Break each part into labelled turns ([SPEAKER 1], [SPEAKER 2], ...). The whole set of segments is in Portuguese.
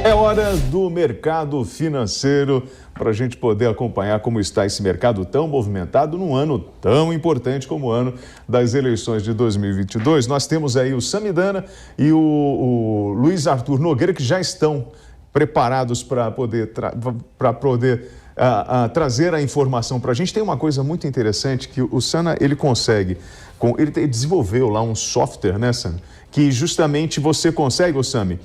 [SPEAKER 1] É hora do mercado financeiro para a gente poder acompanhar como está esse mercado tão movimentado num ano tão importante como o ano das eleições de 2022. Nós temos aí o Samidana e o Luiz Arthur Nogueira, que já estão preparados para poder trazer a informação para a gente. Tem uma coisa muito interessante que o Sana, ele consegue, ele desenvolveu lá um software, né, Sam, que justamente você consegue, Sami,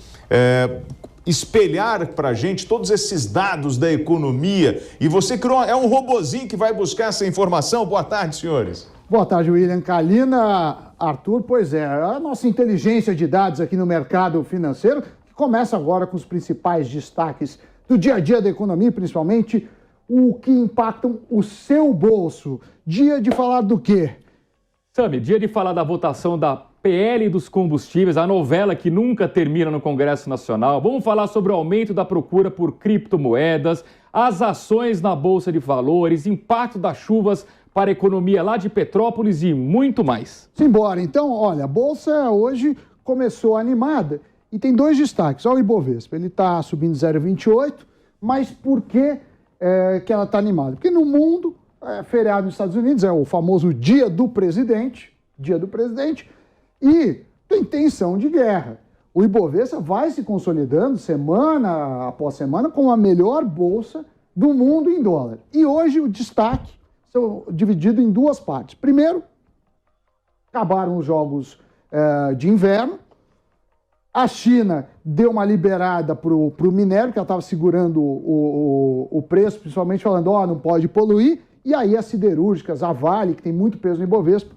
[SPEAKER 1] espelhar para a gente todos esses dados da economia, e você criou, é um robozinho que vai buscar essa informação. Boa tarde, senhores.
[SPEAKER 2] Boa tarde, William. Kalina, Arthur, pois é, a nossa inteligência de dados aqui no mercado financeiro, que começa agora com os principais destaques do dia a dia da economia, principalmente o que impactam o seu bolso. Dia de falar do quê?
[SPEAKER 3] Sami, dia de falar da votação da PL dos combustíveis, a novela que nunca termina no Congresso Nacional. Vamos falar sobre o aumento da procura por criptomoedas, as ações na Bolsa de Valores, impacto das chuvas para a economia lá de Petrópolis e muito mais.
[SPEAKER 2] Simbora. Então, olha, a Bolsa hoje começou animada e tem dois destaques. Olha o Ibovespa, ele está subindo 0,28, mas por que que ela está animada? Porque no mundo, feriado nos Estados Unidos, é o famoso Dia do Presidente, e tem tensão de guerra. O Ibovespa vai se consolidando semana após semana como a melhor bolsa do mundo em dólar. E hoje o destaque são dividido em duas partes. Primeiro, acabaram os jogos de inverno. A China deu uma liberada para o minério, que ela estava segurando o preço, principalmente falando, não pode poluir. E aí as siderúrgicas, a Vale, que tem muito peso no Ibovespa,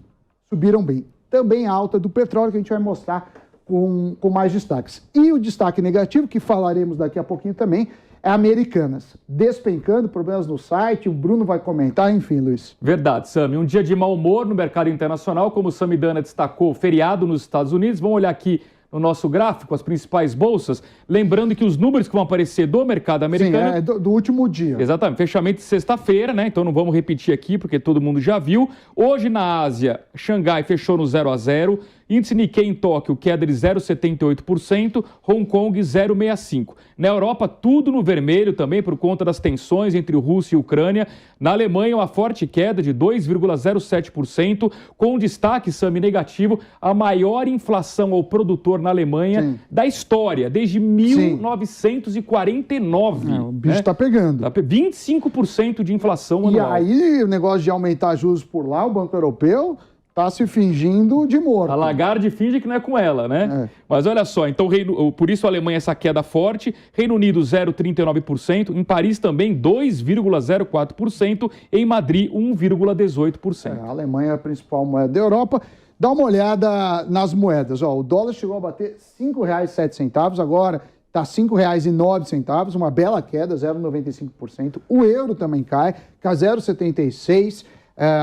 [SPEAKER 2] subiram bem. Também a alta do petróleo, que a gente vai mostrar com mais destaques. E o destaque negativo, que falaremos daqui a pouquinho também, é Americanas. Despencando, problemas no site, o Bruno vai comentar, enfim, Luiz.
[SPEAKER 3] Verdade, Sami. Um dia de mau humor no mercado internacional, como o Samidana destacou, feriado nos Estados Unidos. Vamos olhar aqui no nosso gráfico, as principais bolsas, lembrando que os números que vão aparecer do mercado americano...
[SPEAKER 2] Sim, do último dia.
[SPEAKER 3] Exatamente, fechamento de sexta-feira, né? Então não vamos repetir aqui, porque todo mundo já viu. Hoje na Ásia, Xangai fechou no 0,0, índice Nikkei em Tóquio, queda de 0,78%, Hong Kong 0,65%. Na Europa, tudo no vermelho também, por conta das tensões entre Rússia e Ucrânia. Na Alemanha, uma forte queda de 2,07%, com destaque, Sami, negativo, a maior inflação ao produtor na Alemanha da história, desde 1949.
[SPEAKER 2] O bicho está pegando.
[SPEAKER 3] 25% de inflação anual.
[SPEAKER 2] E aí, o negócio de aumentar juros por lá, o Banco Europeu está se fingindo de morto.
[SPEAKER 3] A Lagarde finge que não é com ela, né? Mas olha só, então por isso a Alemanha essa queda forte, Reino Unido 0,39%, em Paris também 2,04%, em Madrid 1,18%.
[SPEAKER 2] A Alemanha é a principal moeda da Europa. Dá uma olhada nas moedas. O dólar chegou a bater R$ 5,07, agora está R$ 5,09, uma bela queda, 0,95%. O euro também cai, está 0,76%.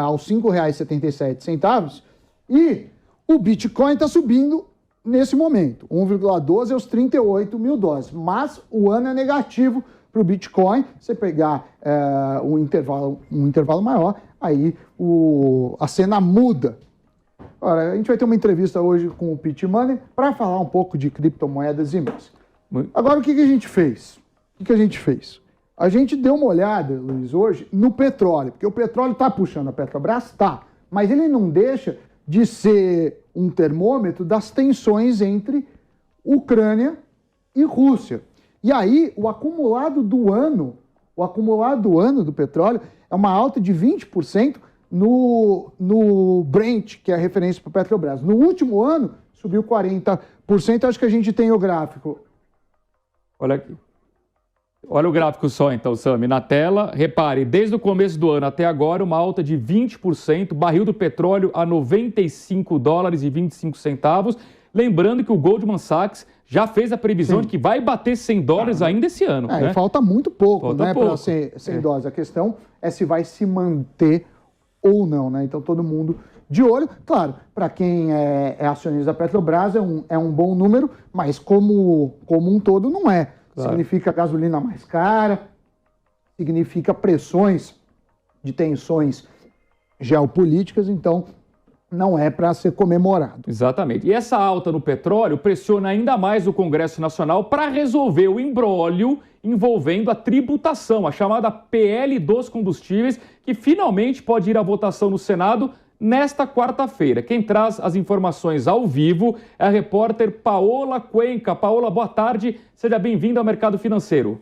[SPEAKER 2] Aos R$ 5,77, e o Bitcoin está subindo nesse momento, 1,12 aos 38 mil dólares, mas o ano é negativo para o Bitcoin. Você pegar um intervalo maior, aí a cena muda. Ora, a gente vai ter uma entrevista hoje com o Pete Money para falar um pouco de criptomoedas e mais. Agora, o que a gente fez? A gente deu uma olhada, Luiz, hoje no petróleo, porque o petróleo está puxando a Petrobras, mas ele não deixa de ser um termômetro das tensões entre Ucrânia e Rússia. E aí, o acumulado do ano do petróleo é uma alta de 20% no Brent, que é a referência para a Petrobras. No último ano, subiu 40%, acho que a gente tem o gráfico.
[SPEAKER 3] Olha aqui. Olha o gráfico só então, Sami, na tela. Repare, desde o começo do ano até agora, uma alta de 20%, barril do petróleo a $95,25. Lembrando que o Goldman Sachs já fez a previsão de que vai bater $100 ainda esse ano. Né?
[SPEAKER 2] Falta muito pouco, para $100. A questão é se vai se manter ou não, né? Então todo mundo de olho. Claro, para quem é acionista da Petrobras é um bom número, mas como um todo não é. Claro. Significa gasolina mais cara, significa pressões de tensões geopolíticas, então não é para ser comemorado.
[SPEAKER 3] Exatamente. E essa alta no petróleo pressiona ainda mais o Congresso Nacional para resolver o imbróglio envolvendo a tributação, a chamada PL dos combustíveis, que finalmente pode ir à votação no Senado nesta quarta-feira. Quem traz as informações ao vivo é a repórter Paola Cuenca. Paola, boa tarde. Seja bem-vinda ao Mercado Financeiro.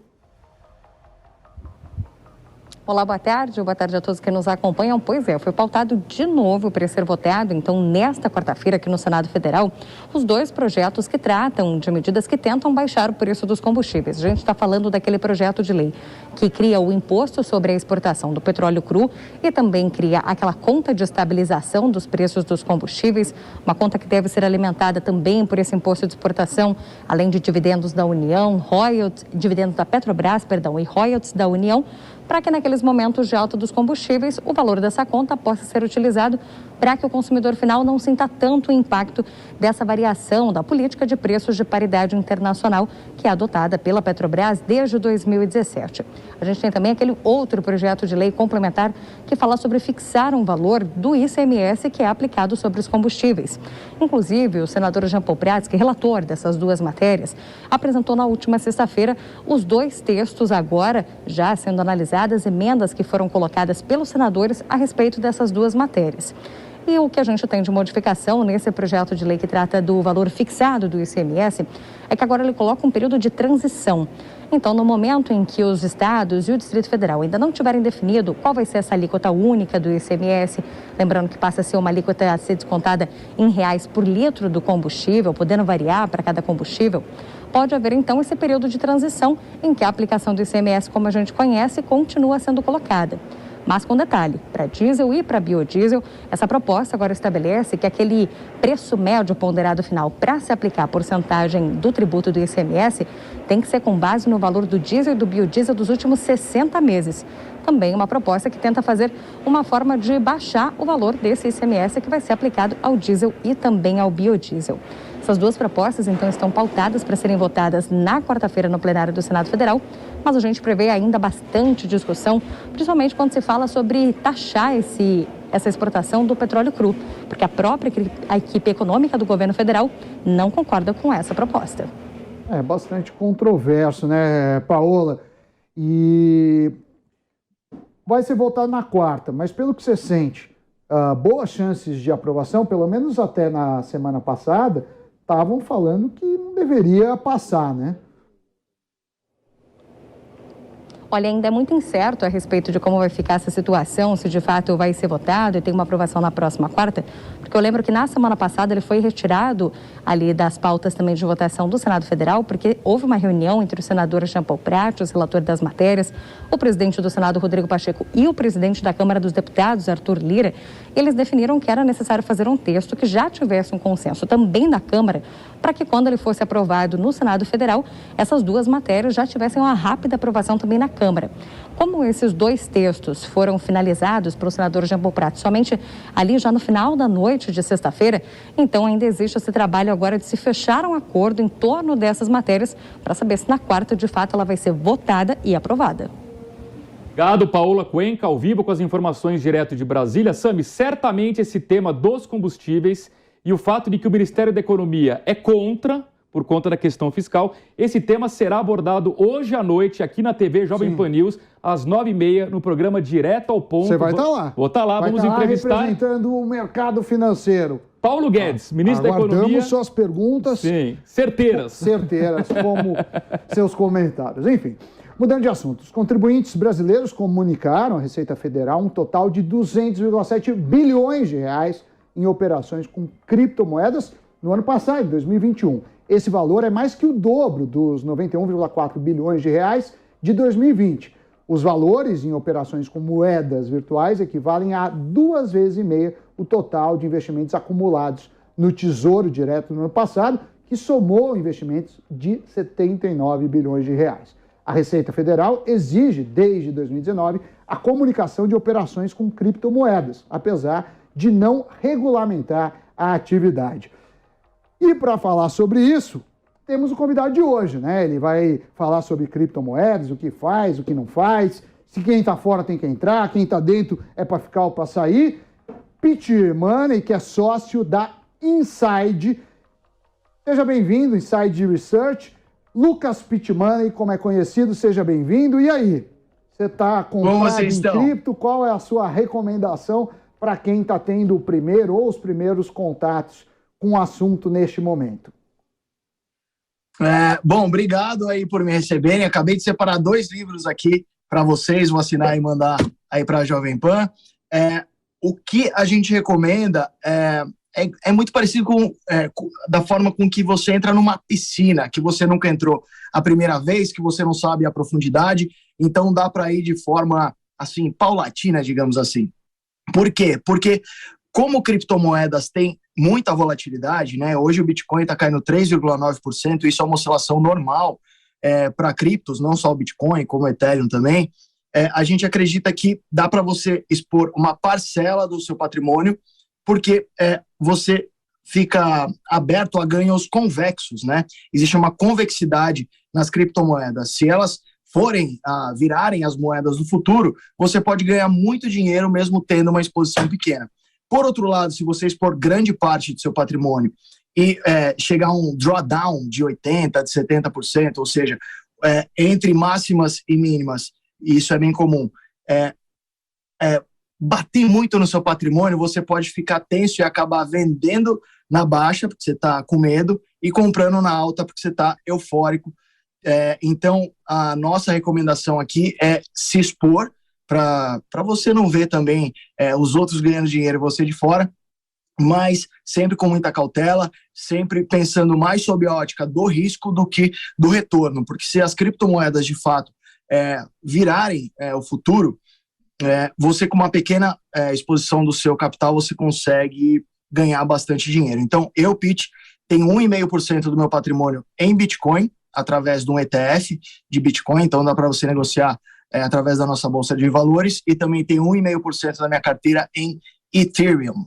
[SPEAKER 4] Olá, boa tarde a todos que nos acompanham. Pois é, foi pautado de novo para ser votado, então, nesta quarta-feira aqui no Senado Federal, os dois projetos que tratam de medidas que tentam baixar o preço dos combustíveis. A gente está falando daquele projeto de lei que cria o imposto sobre a exportação do petróleo cru e também cria aquela conta de estabilização dos preços dos combustíveis, uma conta que deve ser alimentada também por esse imposto de exportação, além de dividendos da União, royalties, dividendos da Petrobras, e royalties da União, para que naqueles momentos de alta dos combustíveis o valor dessa conta possa ser utilizado para que o consumidor final não sinta tanto o impacto dessa variação da política de preços de paridade internacional que é adotada pela Petrobras desde 2017. A gente tem também aquele outro projeto de lei complementar que fala sobre fixar um valor do ICMS que é aplicado sobre os combustíveis. Inclusive, o senador Jean Paul Prats, que é relator dessas duas matérias, apresentou na última sexta-feira os dois textos agora já sendo analisadas, emendas que foram colocadas pelos senadores a respeito dessas duas matérias. E o que a gente tem de modificação nesse projeto de lei que trata do valor fixado do ICMS é que agora ele coloca um período de transição. Então, no momento em que os estados e o Distrito Federal ainda não tiverem definido qual vai ser essa alíquota única do ICMS, lembrando que passa a ser uma alíquota a ser descontada em reais por litro do combustível, podendo variar para cada combustível, pode haver então esse período de transição em que a aplicação do ICMS, como a gente conhece, continua sendo colocada. Mas com detalhe, para diesel e para biodiesel, essa proposta agora estabelece que aquele preço médio ponderado final para se aplicar a porcentagem do tributo do ICMS tem que ser com base no valor do diesel e do biodiesel dos últimos 60 meses. Também uma proposta que tenta fazer uma forma de baixar o valor desse ICMS que vai ser aplicado ao diesel e também ao biodiesel. Essas duas propostas, então, estão pautadas para serem votadas na quarta-feira no plenário do Senado Federal, mas a gente prevê ainda bastante discussão, principalmente quando se fala sobre taxar essa exportação do petróleo cru, porque a própria equipe econômica do governo federal não concorda com essa proposta.
[SPEAKER 2] É bastante controverso, né, Paola? E vai ser votado na quarta, mas pelo que você sente, boas chances de aprovação, pelo menos até na semana passada, estavam falando que não deveria passar, né?
[SPEAKER 4] Olha, ainda é muito incerto a respeito de como vai ficar essa situação, se de fato vai ser votado e tem uma aprovação na próxima quarta, porque eu lembro que na semana passada ele foi retirado ali das pautas também de votação do Senado Federal, porque houve uma reunião entre o senador Jean Paul Prats, relator das matérias, o presidente do Senado, Rodrigo Pacheco, e o presidente da Câmara dos Deputados, Arthur Lira. Eles definiram que era necessário fazer um texto que já tivesse um consenso também na Câmara, para que quando ele fosse aprovado no Senado Federal, essas duas matérias já tivessem uma rápida aprovação também na Câmara. Como esses dois textos foram finalizados pelo senador Jean Paul Prats somente ali já no final da noite de sexta-feira, então ainda existe esse trabalho agora de se fechar um acordo em torno dessas matérias para saber se na quarta, de fato, ela vai ser votada e aprovada.
[SPEAKER 3] Obrigado, Paola Cuenca, ao vivo com as informações direto de Brasília. Sami, certamente esse tema dos combustíveis e o fato de que o Ministério da Economia é contra, por conta da questão fiscal, esse tema será abordado hoje à noite aqui na TV Jovem Pan News, às 9h30, no programa Direto ao Ponto.
[SPEAKER 2] Você vai estar lá.
[SPEAKER 3] Vou estar lá, vamos entrevistar.
[SPEAKER 2] Representando o mercado financeiro.
[SPEAKER 3] Paulo Guedes, ministro da Economia.
[SPEAKER 2] Aguardamos suas perguntas.
[SPEAKER 3] Sim, certeiras.
[SPEAKER 2] Certeiras, como seus comentários. Enfim, mudando de assunto, os contribuintes brasileiros comunicaram à Receita Federal um total de 200,7 bilhões de reais em operações com criptomoedas no ano passado, 2021. Esse valor é mais que o dobro dos 91,4 bilhões de reais de 2020. Os valores em operações com moedas virtuais equivalem a 2,5 vezes o total de investimentos acumulados no Tesouro Direto no ano passado, que somou investimentos de 79 bilhões de reais. A Receita Federal exige, desde 2019, a comunicação de operações com criptomoedas, apesar de não regulamentar a atividade. E para falar sobre isso, temos o convidado de hoje, né? Ele vai falar sobre criptomoedas, o que faz, o que não faz, se quem está fora tem que entrar, quem está dentro é para ficar ou para sair. Pitt Money, que é sócio da Inside. Seja bem-vindo, Inside Research. Lucas Pitt Money, como é conhecido, seja bem-vindo. E aí, você está comprado em cripto? Qual é a sua recomendação para quem está tendo o primeiro ou os primeiros contatos com o assunto neste momento?
[SPEAKER 5] Bom, obrigado aí por me receberem. Acabei de separar 2 livros aqui para vocês, vou assinar e mandar aí para a Jovem Pan. O que a gente recomenda é muito parecido da forma com que você entra numa piscina, que você nunca entrou a primeira vez, que você não sabe a profundidade, então dá para ir de forma assim, paulatina, digamos assim. Por quê? Porque como criptomoedas têm muita volatilidade, né? Hoje o Bitcoin está caindo 3,9%, isso é uma oscilação normal para criptos, não só o Bitcoin, como o Ethereum também. A gente acredita que dá para você expor uma parcela do seu patrimônio, porque você fica aberto a ganhos convexos, né? Existe uma convexidade nas criptomoedas. Se elas virarem as moedas do futuro, você pode ganhar muito dinheiro mesmo tendo uma exposição pequena. Por outro lado, se você expor grande parte do seu patrimônio e chegar a um drawdown de 80%, de 70%, ou seja, entre máximas e mínimas, e isso é bem comum, bater muito no seu patrimônio, você pode ficar tenso e acabar vendendo na baixa, porque você está com medo, e comprando na alta, porque você está eufórico. Então, a nossa recomendação aqui é se expor, para você não ver também os outros ganhando dinheiro e você de fora, mas sempre com muita cautela, sempre pensando mais sob a ótica do risco do que do retorno, porque se as criptomoedas de fato virarem o futuro, você com uma pequena exposição do seu capital, você consegue ganhar bastante dinheiro. Então, eu, Pitt, tenho 1,5% do meu patrimônio em Bitcoin, através de um ETF de Bitcoin, então dá para você negociar através da nossa bolsa de valores, e também tem 1,5% da minha carteira em Ethereum.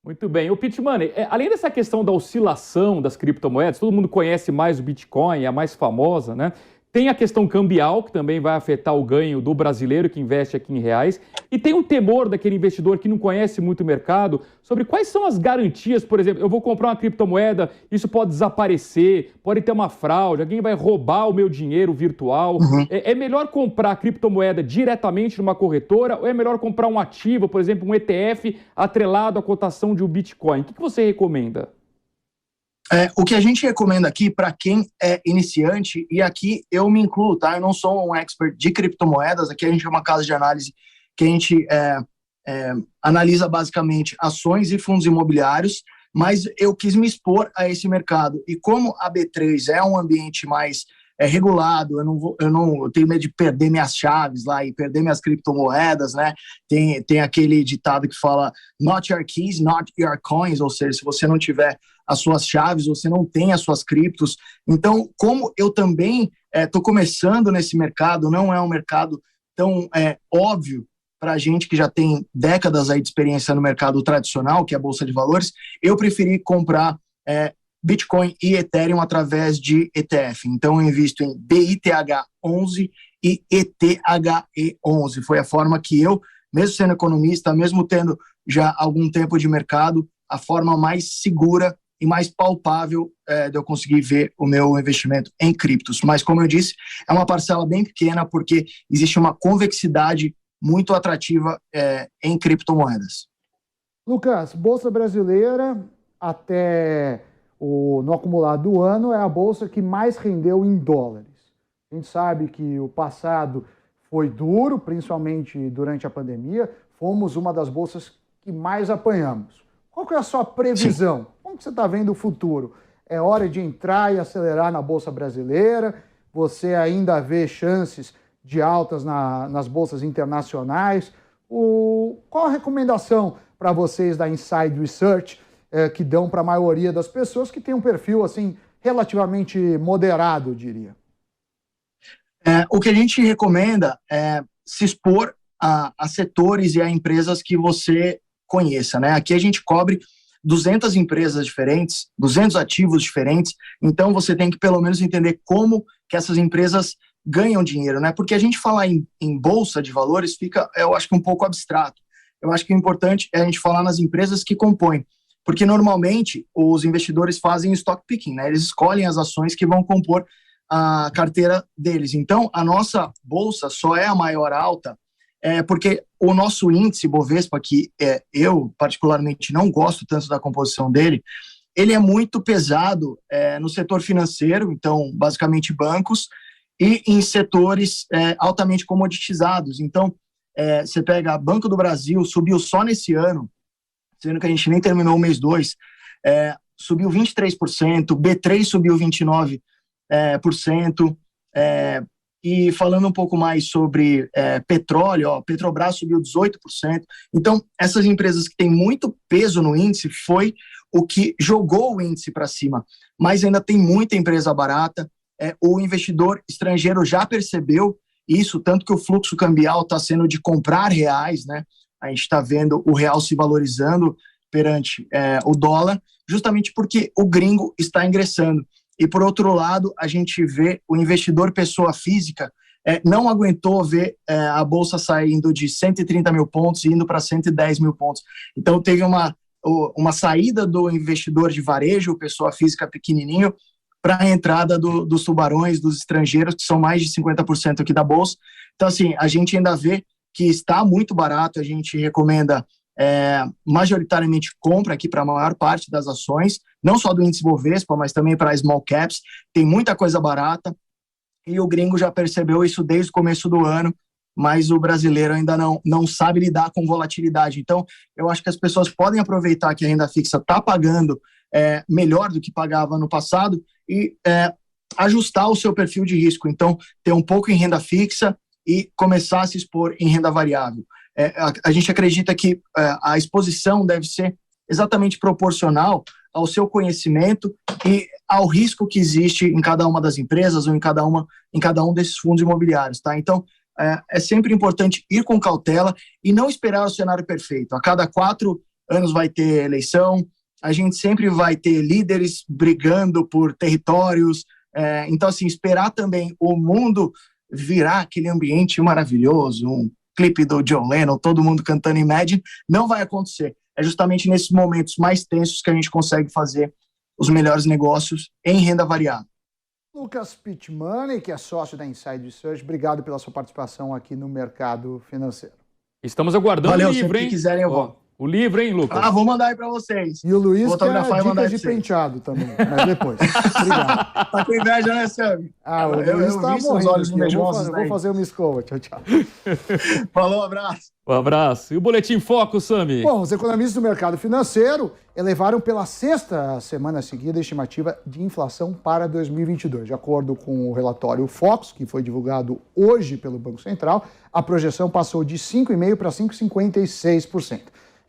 [SPEAKER 3] Muito bem. O Pitt Money, além dessa questão da oscilação das criptomoedas, todo mundo conhece mais o Bitcoin, é a mais famosa, né? Tem a questão cambial, que também vai afetar o ganho do brasileiro que investe aqui em reais. E tem o temor daquele investidor que não conhece muito o mercado sobre quais são as garantias. Por exemplo, eu vou comprar uma criptomoeda, isso pode desaparecer, pode ter uma fraude, alguém vai roubar o meu dinheiro virtual. Uhum. É melhor comprar criptomoeda diretamente numa corretora ou é melhor comprar um ativo, por exemplo, um ETF atrelado à cotação de um Bitcoin? O que você recomenda?
[SPEAKER 5] O que a gente recomenda aqui para quem é iniciante, e aqui eu me incluo, tá? Eu não sou um expert de criptomoedas, aqui a gente é uma casa de análise que a gente analisa basicamente ações e fundos imobiliários, mas eu quis me expor a esse mercado. E como a B3 é um ambiente mais regulado, eu tenho medo de perder minhas chaves lá e perder minhas criptomoedas, né? Tem aquele ditado que fala not your keys, not your coins, ou seja, se você não tiver as suas chaves, você não tem as suas criptos. Então, como eu também estou começando nesse mercado, não é um mercado tão óbvio para a gente que já tem décadas aí de experiência no mercado tradicional, que é a Bolsa de Valores, eu preferi comprar Bitcoin e Ethereum através de ETF. Então, eu invisto em BITH11 e ETHE11. Foi a forma que eu, mesmo sendo economista, mesmo tendo já algum tempo de mercado, a forma mais segura e mais palpável de eu conseguir ver o meu investimento em criptos. Mas, como eu disse, é uma parcela bem pequena porque existe uma convexidade muito atrativa em criptomoedas.
[SPEAKER 2] Lucas, Bolsa Brasileira, até no acumulado do ano, é a bolsa que mais rendeu em dólares. A gente sabe que o passado foi duro, principalmente durante a pandemia. Fomos uma das bolsas que mais apanhamos. Qual que é a sua previsão? Sim. Como que você está vendo o futuro? É hora de entrar e acelerar na Bolsa Brasileira? Você ainda vê chances de altas nas bolsas internacionais? Qual a recomendação para vocês da Inside Research que dão para a maioria das pessoas que tem um perfil assim relativamente moderado, eu diria?
[SPEAKER 5] O que a gente recomenda é se expor a setores e a empresas que você conheça, né? Aqui a gente cobre 200 empresas diferentes, 200 ativos diferentes, então você tem que pelo menos entender como que essas empresas ganham dinheiro, né? Porque a gente falar em bolsa de valores fica, eu acho que um pouco abstrato. eu acho que o importante é a gente falar nas empresas que compõem, porque normalmente os investidores fazem stock picking, né? Eles escolhem as ações que vão compor a carteira deles. Então, a nossa bolsa só é a maior alta porque o nosso índice Bovespa, que eu particularmente não gosto tanto da composição dele, ele é muito pesado no setor financeiro, então basicamente bancos, e em setores altamente comoditizados. Então, você pega Banco do Brasil, subiu só nesse ano, sendo que a gente nem terminou o mês 2, subiu 23%, B3 subiu 29%, e falando um pouco mais sobre petróleo, Petrobras subiu 18%. Então, essas empresas que têm muito peso no índice foi o que jogou o índice para cima. Mas ainda tem muita empresa barata. O investidor estrangeiro já percebeu isso, tanto que o fluxo cambial está sendo de comprar reais, né? A gente está vendo o real se valorizando perante o dólar, justamente porque o gringo está ingressando. E, por outro lado, a gente vê o investidor pessoa física não aguentou ver a Bolsa saindo de 130 mil pontos e indo para 110 mil pontos. Então, teve uma saída do investidor de varejo, pessoa física pequenininho, para a entrada dos tubarões, dos estrangeiros, que são mais de 50% aqui da Bolsa. Então, assim, a gente ainda vê que está muito barato, a gente recomenda majoritariamente compra aqui para a maior parte das ações, não só do índice Bovespa, mas também para small caps, tem muita coisa barata, e o gringo já percebeu isso desde o começo do ano, mas o brasileiro ainda não sabe lidar com volatilidade. Então, eu acho que as pessoas podem aproveitar que a renda fixa está pagando melhor do que pagava no passado e ajustar o seu perfil de risco. Então, ter um pouco em renda fixa e começar a se expor em renda variável. A gente acredita que a exposição deve ser exatamente proporcional ao seu conhecimento e ao risco que existe em cada uma das empresas ou em cada um desses fundos imobiliários, tá? Então, é sempre importante ir com cautela e não esperar o cenário perfeito. A cada 4 anos vai ter eleição, a gente sempre vai ter líderes brigando por territórios, então, assim, esperar também o mundo virar aquele ambiente maravilhoso, um clipe do John Lennon, todo mundo cantando Imagine, não vai acontecer. É justamente nesses momentos mais tensos que a gente consegue fazer os melhores negócios em renda variável.
[SPEAKER 2] Lucas Pitmani, que é sócio da Inside Research, obrigado pela sua participação aqui no Mercado Financeiro.
[SPEAKER 3] Estamos aguardando o livro, hein?
[SPEAKER 5] Se quiserem eu vou.
[SPEAKER 3] O livro, hein, Lucas?
[SPEAKER 5] Vou mandar aí para vocês.
[SPEAKER 2] E o Luiz
[SPEAKER 5] vou
[SPEAKER 2] quer dicas de penteado também, mas depois. Obrigado.
[SPEAKER 5] Tá com inveja, né, Sam?
[SPEAKER 2] O Luiz tá morrendo. Eu vou fazer uma escova. Tchau, tchau.
[SPEAKER 5] Falou, abraço.
[SPEAKER 3] Um abraço. E o Boletim Foco, Sami?
[SPEAKER 2] Bom, os economistas do mercado financeiro elevaram pela 6ª semana seguida a estimativa de inflação para 2022. De acordo com o relatório Focus, que foi divulgado hoje pelo Banco Central, a projeção passou de 5,5% para 5,56%.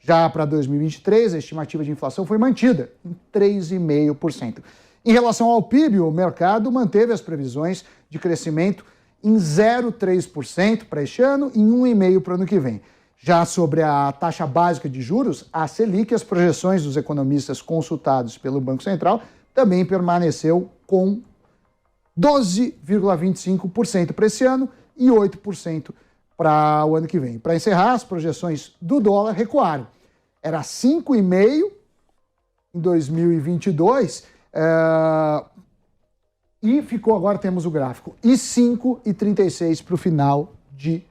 [SPEAKER 2] Já para 2023, a estimativa de inflação foi mantida em 3,5%. Em relação ao PIB, o mercado manteve as previsões de crescimento em 0,3% para este ano e 1,5% para o ano que vem. Já sobre a taxa básica de juros, a Selic, as projeções dos economistas consultados pelo Banco Central, também permaneceu com 12,25% para esse ano e 8% para o ano que vem. Para encerrar, as projeções do dólar recuaram. Era 5,5% em 2022 e ficou, agora temos o gráfico, e 5,36% para o final de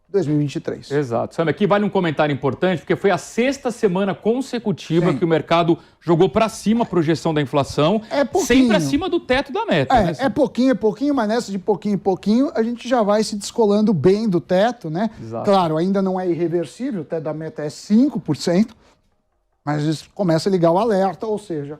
[SPEAKER 2] 2023.
[SPEAKER 3] Exato. Sabe, aqui vale um comentário importante, porque foi a 6ª semana consecutiva que o mercado jogou para cima a projeção da inflação, sempre acima do teto da meta. Né?
[SPEAKER 2] É pouquinho, mas nessa de pouquinho em pouquinho a gente já vai se descolando bem do teto, né?
[SPEAKER 3] Exato.
[SPEAKER 2] Claro, ainda não é irreversível, o teto da meta é 5%, mas isso começa a ligar o alerta, ou seja,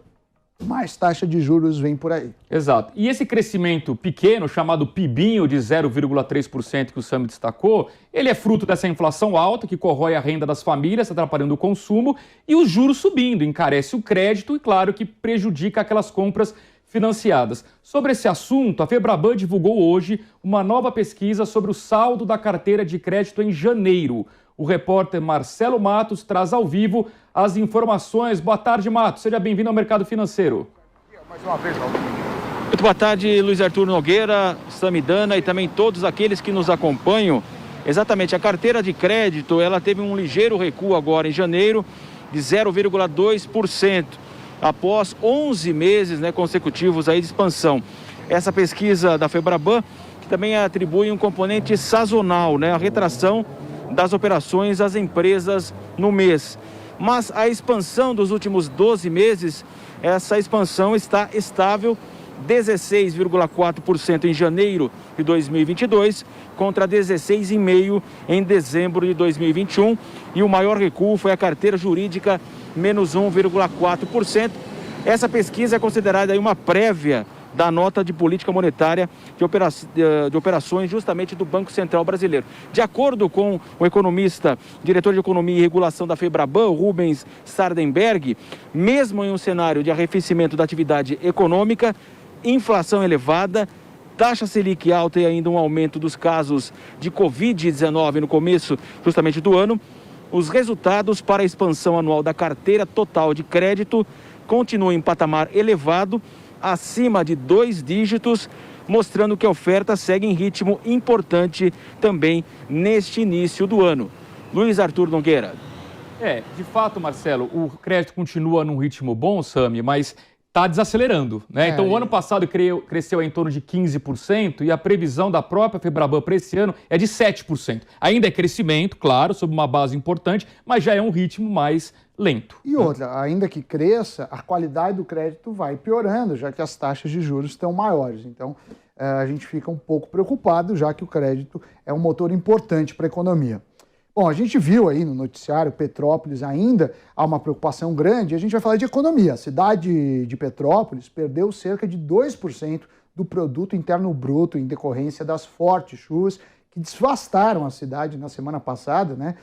[SPEAKER 2] mais taxa de juros vem por aí.
[SPEAKER 3] Exato. E esse crescimento pequeno, chamado PIBinho de 0,3% que o Sami destacou, ele é fruto dessa inflação alta que corrói a renda das famílias, atrapalhando o consumo, e os juros subindo, encarece o crédito e, claro, que prejudica aquelas compras financiadas. Sobre esse assunto, a Febraban divulgou hoje uma nova pesquisa sobre o saldo da carteira de crédito em janeiro. O repórter Marcelo Matos traz ao vivo as informações. Boa tarde, Matos. Seja bem-vindo ao Mercado Financeiro.
[SPEAKER 6] Mais uma vez, Muito boa tarde, Luiz Arthur Nogueira, Samidana e também todos aqueles que nos acompanham Exatamente, a carteira de crédito, ela teve um ligeiro recuo agora em janeiro de 0,2%, após 11 meses, né, consecutivos aí de expansão. Essa pesquisa da Febraban, que também atribui um componente sazonal, né, a retração das operações às empresas no mês. Mas a expansão dos últimos 12 meses, essa expansão está estável, 16,4% em janeiro de 2022 contra 16,5% em dezembro de 2021. E o maior recuo foi a carteira jurídica, menos 1,4%. Essa pesquisa é considerada aí uma prévia da nota de política monetária de operações justamente do Banco Central Brasileiro. De acordo com o economista, diretor de Economia e Regulação da Febraban, Rubens Sardenberg, mesmo em um cenário de arrefecimento da atividade econômica, inflação elevada, taxa Selic alta e ainda um aumento dos casos de Covid-19 no começo justamente do ano, os resultados para a expansão anual da carteira total de crédito continuam em patamar elevado, acima de 2 dígitos, mostrando que a oferta segue em ritmo importante também neste início do ano. Luiz Arthur Nogueira.
[SPEAKER 3] De fato, Marcelo, o crédito continua num ritmo bom, Sami, mas está desacelerando, né? Então, o ano passado cresceu em torno de 15% e a previsão da própria Febraban para esse ano é de 7%. Ainda é crescimento, claro, sob uma base importante, mas já é um ritmo mais lento.
[SPEAKER 2] E outra, ainda que cresça, a qualidade do crédito vai piorando, já que as taxas de juros estão maiores. Então, a gente fica um pouco preocupado, já que o crédito é um motor importante para a economia. Bom, a gente viu aí no noticiário, Petrópolis ainda há uma preocupação grande, e a gente vai falar de economia. A cidade de Petrópolis perdeu cerca de 2% do produto interno bruto em decorrência das fortes chuvas que devastaram a cidade na semana passada, né?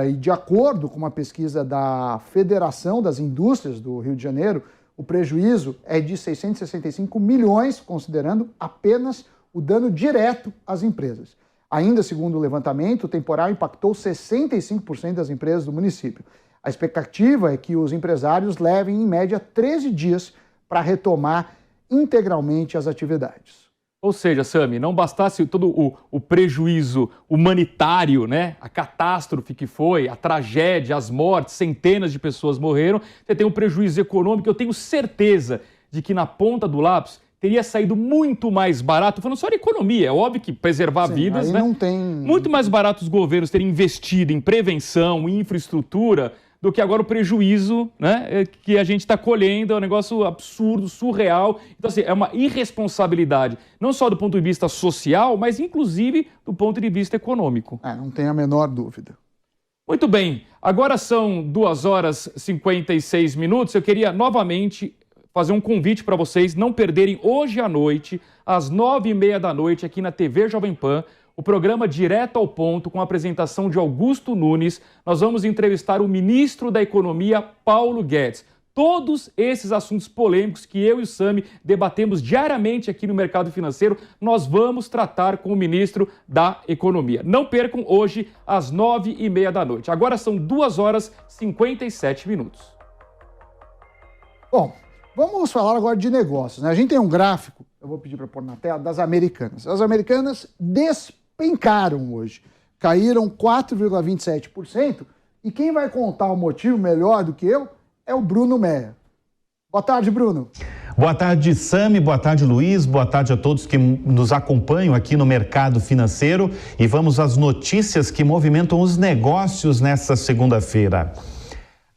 [SPEAKER 2] E de acordo com uma pesquisa da Federação das Indústrias do Rio de Janeiro, o prejuízo é de 665 milhões, considerando apenas o dano direto às empresas. Ainda segundo o levantamento, o temporal impactou 65% das empresas do município. A expectativa é que os empresários levem, em média, 13 dias para retomar integralmente as atividades.
[SPEAKER 3] Ou seja, Sami, não bastasse todo o prejuízo humanitário, né? A catástrofe que foi, a tragédia, as mortes, centenas de pessoas morreram, você tem um prejuízo econômico. Eu tenho certeza de que na ponta do lápis teria saído muito mais barato, falando só de economia, é óbvio que preservar vidas, né?
[SPEAKER 2] Não tem...
[SPEAKER 3] Muito mais barato os governos terem investido em prevenção, em infraestrutura, do que agora o prejuízo, né, que a gente está colhendo. É um negócio absurdo, surreal. Então, assim, é uma irresponsabilidade, não só do ponto de vista social, mas inclusive do ponto de vista econômico.
[SPEAKER 2] Não tem a menor dúvida.
[SPEAKER 3] Muito bem, agora são 2h56. Eu queria novamente fazer um convite para vocês não perderem hoje à noite, às 9h30 da noite, aqui na TV Jovem Pan, o programa Direto ao Ponto, com a apresentação de Augusto Nunes. Nós vamos entrevistar o ministro da Economia, Paulo Guedes. Todos esses assuntos polêmicos que eu e o Sami debatemos diariamente aqui no mercado financeiro, nós vamos tratar com o ministro da Economia. Não percam hoje, às 9h30 da noite. Agora são 2h57.
[SPEAKER 2] Bom, vamos falar agora de negócios, né? A gente tem um gráfico, eu vou pedir para pôr na tela, das americanas. As americanas despencaram hoje, caíram 4,27%, e quem vai contar o motivo melhor do que eu é o Bruno Meyer. Boa tarde, Bruno.
[SPEAKER 7] Boa tarde, Sami. Boa tarde, Luiz. Boa tarde a todos que nos acompanham aqui no mercado financeiro. E vamos às notícias que movimentam os negócios nesta segunda-feira.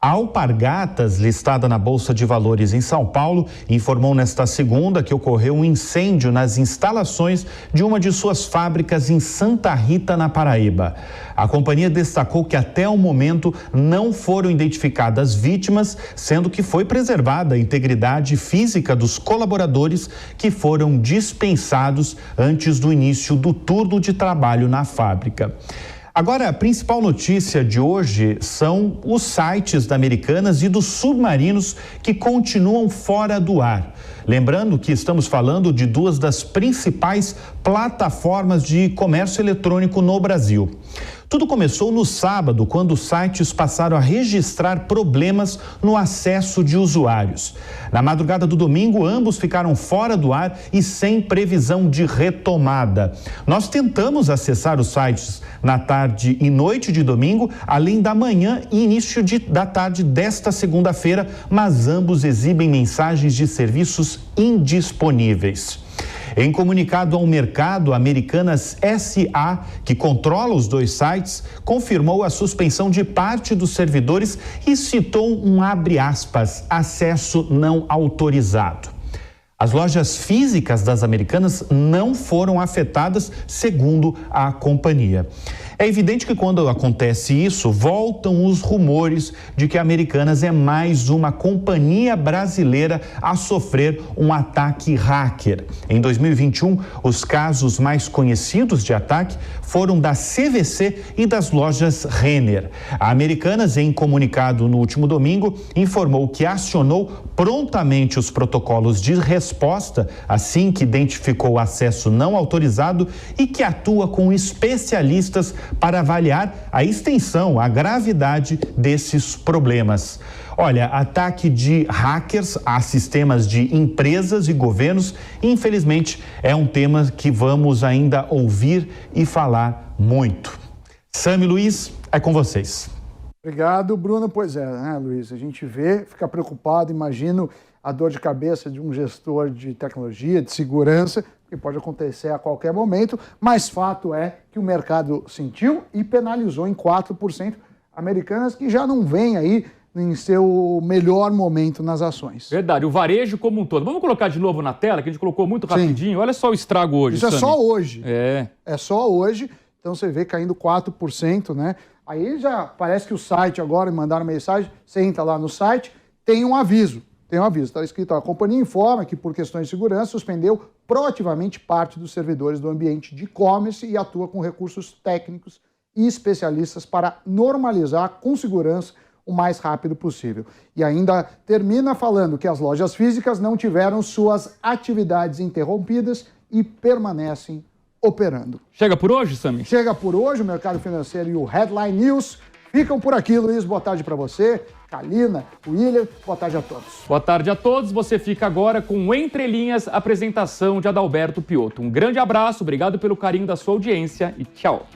[SPEAKER 7] A Alpargatas, listada na Bolsa de Valores em São Paulo, informou nesta segunda que ocorreu um incêndio nas instalações de uma de suas fábricas em Santa Rita, na Paraíba. A companhia destacou que até o momento não foram identificadas vítimas, sendo que foi preservada a integridade física dos colaboradores que foram dispensados antes do início do turno de trabalho na fábrica. Agora, a principal notícia de hoje são os sites da Americanas e dos submarinos que continuam fora do ar. Lembrando que estamos falando de duas das principais plataformas de comércio eletrônico no Brasil. Tudo começou no sábado, quando os sites passaram a registrar problemas no acesso de usuários. Na madrugada do domingo, ambos ficaram fora do ar e sem previsão de retomada. Nós tentamos acessar os sites na tarde e noite de domingo, além da manhã e início da tarde desta segunda-feira, mas ambos exibem mensagens de serviços indisponíveis. Em comunicado ao mercado, a Americanas SA, que controla os dois sites, confirmou a suspensão de parte dos servidores e citou um abre aspas, acesso não autorizado. As lojas físicas das Americanas não foram afetadas, segundo a companhia. É evidente que quando acontece isso, voltam os rumores de que a Americanas é mais uma companhia brasileira a sofrer um ataque hacker. Em 2021, os casos mais conhecidos de ataque foram da CVC e das lojas Renner. A Americanas, em comunicado no último domingo, informou que acionou prontamente os protocolos de resposta assim que identificou o acesso não autorizado e que atua com especialistas para avaliar a extensão, a gravidade desses problemas. Olha, ataque de hackers a sistemas de empresas e governos, infelizmente, é um tema que vamos ainda ouvir e falar muito. Sam e Luiz, é com vocês.
[SPEAKER 2] Obrigado, Bruno. Pois é, né, Luiz? A gente vê, fica preocupado, imagino a dor de cabeça de um gestor de tecnologia, de segurança, que pode acontecer a qualquer momento, mas fato é que o mercado sentiu e penalizou em 4% Americanas, que já não vem aí em seu melhor momento nas ações.
[SPEAKER 3] Verdade, o varejo como um todo. Vamos colocar de novo na tela, que a gente colocou muito rapidinho. Sim. Olha só o estrago hoje,
[SPEAKER 2] Isso Sammy. É só hoje.
[SPEAKER 3] É
[SPEAKER 2] só hoje. Então você vê caindo 4%, né? Aí já parece que o site agora, mandaram mensagem, você entra lá no site, tem um aviso. Está escrito, a companhia informa que por questões de segurança suspendeu proativamente parte dos servidores do ambiente de e-commerce e atua com recursos técnicos e especialistas para normalizar com segurança o mais rápido possível. E ainda termina falando que as lojas físicas não tiveram suas atividades interrompidas e permanecem operando.
[SPEAKER 3] Chega por hoje, Sammy?
[SPEAKER 2] Chega por hoje, o mercado financeiro e o Headline News ficam por aqui. Luiz, boa tarde para você. Kalina, William, boa tarde a todos.
[SPEAKER 3] Boa tarde a todos. Você fica agora com Entre Linhas, apresentação de Adalberto Piotto. Um grande abraço, obrigado pelo carinho da sua audiência e tchau.